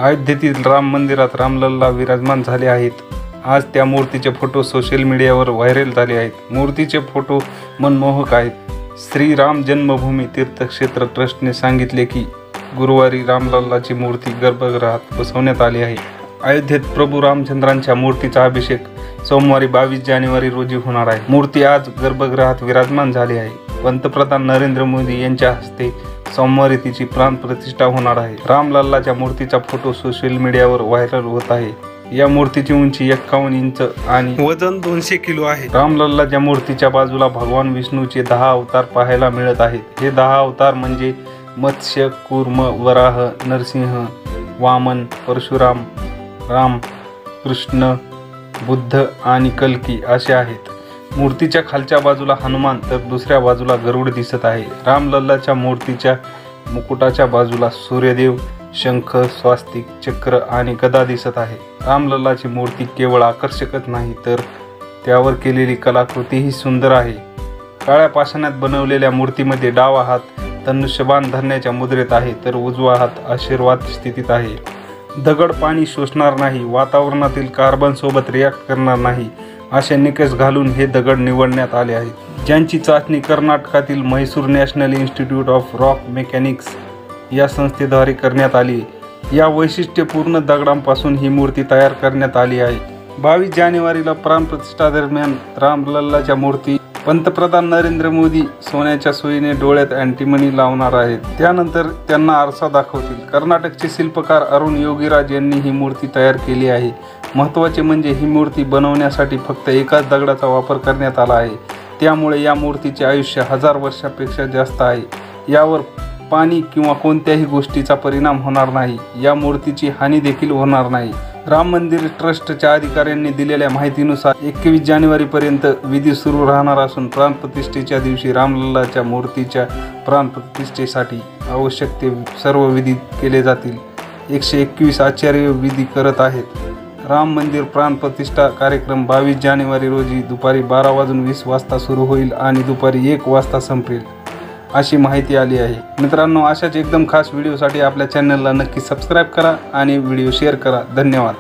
अयोध्येतील राम मंदिरात रामलल्ला विराजमान झाले आहेत। आज त्या मूर्तीचे फोटो सोशल मीडियावर व्हायरल झाले आहेत। मूर्तीचे फोटो मनमोहक आहेत। श्री राम जन्मभूमी तीर्थक्षेत्र ट्रस्टने सांगितले की गुरुवारी रामलल्लाची मूर्ती गर्भगृहात बसवण्यात आली आहे। अयोध्येत प्रभू रामचंद्रांच्या मूर्तीचा अभिषेक सोमवारी 22 जानेवारी रोजी होणार आहे। मूर्ती आज गर्भगृहात विराजमान झाली आहे। पंतप्रधान नरेंद्र मोदी यांच्या हस्ते सोमवारी तिची प्राण प्रतिष्ठा होणार आहे। रामलल्लाच्या मूर्तीचा फोटो सोशल मीडियावर व्हायरल होत आहे। या मूर्तीची उंची 51 इंच आणि वजन 200 किलो आहे। रामलल्लाच्या मूर्तीच्या बाजूला भगवान विष्णूचे 10 अवतार पाहायला मिळत आहेत। हे 10 अवतार म्हणजे मत्स्य, कूर्म, वराह, नरसिंह, वामन, परशुराम, राम, कृष्ण, बुद्ध आणि कल्की असे आहेत। मूर्तीच्या खालच्या बाजूला हनुमान तर दुसऱ्या बाजूला गरुड दिसत आहे। रामलल्लाच्या मूर्तीच्या मुकुटाच्या बाजूला सूर्यदेव, शंख, स्वास्तिक, चक्र आणि गदा दिसत आहे। रामलल्लाची मूर्ती केवळ आकर्षकच नाही तर त्यावर केलेली कलाकृतीही सुंदर आहे। काळ्या पाषाणात बनवलेल्या मूर्तीमध्ये डावा हात धनुष्यबाण धरण्याच्या मुद्रेत आहे तर उजवा हात आशीर्वाद स्थितीत आहे। दगड पाणी शोषणार नाही, वातावरणातील कार्बन सोबत रिॲक्ट करणार नाही असे निकष घालून हे दगड निवडण्यात आले आहेत, ज्यांची चाचणी कर्नाटकातील Mysore national institute of rock mechanics या संस्थेद्वारे करण्यात आली। या वैशिष्ट्यपूर्ण दगडांपासून ही मूर्ती तयार करण्यात आली आहे। 22 जानेवारीला प्राणप्रतिष्ठा दरम्यान रामलल्लाच्या मूर्ती पंतप्रधान नरेंद्र मोदी सोन्याच्या सुईने डोळ्यात अँटीमनी लावणार आहेत। त्यानंतर त्यांना आरसा दाखवतील। कर्नाटकचे शिल्पकार अरुण योगीराज यांनी ही मूर्ती तयार केली आहे। महत्त्वाचे म्हणजे ही मूर्ती बनवण्यासाठी फक्त एकाच दगडाचा वापर करण्यात आला आहे। त्यामुळे या मूर्तीचे आयुष्य 1000 वर्षापेक्षा जास्त आहे। यावर पाणी किंवा कोणत्याही गोष्टीचा परिणाम होणार नाही। या मूर्तीची हानी देखील होणार नाही। राम मंदिर ट्रस्टच्या अधिकाऱ्यांनी दिलेल्या माहितीनुसार 21 जानेवारीपर्यंत विधी सुरू राहणार असून प्राणप्रतिष्ठेच्या दिवशी रामलल्लाच्या मूर्तीच्या प्राणप्रतिष्ठेसाठी आवश्यक ते सर्व विधी केले जातील। 121 आचार्य विधी करत आहेत। राम मंदिर प्राणप्रतिष्ठा कार्यक्रम 22 जानेवारी रोजी दुपारी 12:20 वाजता सुरू होईल आणि दुपारी 1 वाजता संपेल अशी माहिती आली आहे। मित्रांनो, अशाच एकदम खास व्हिडिओसाठी आपल्या चॅनलला नक्की सबस्क्राईब करा आणि व्हिडिओ शेअर करा। धन्यवाद।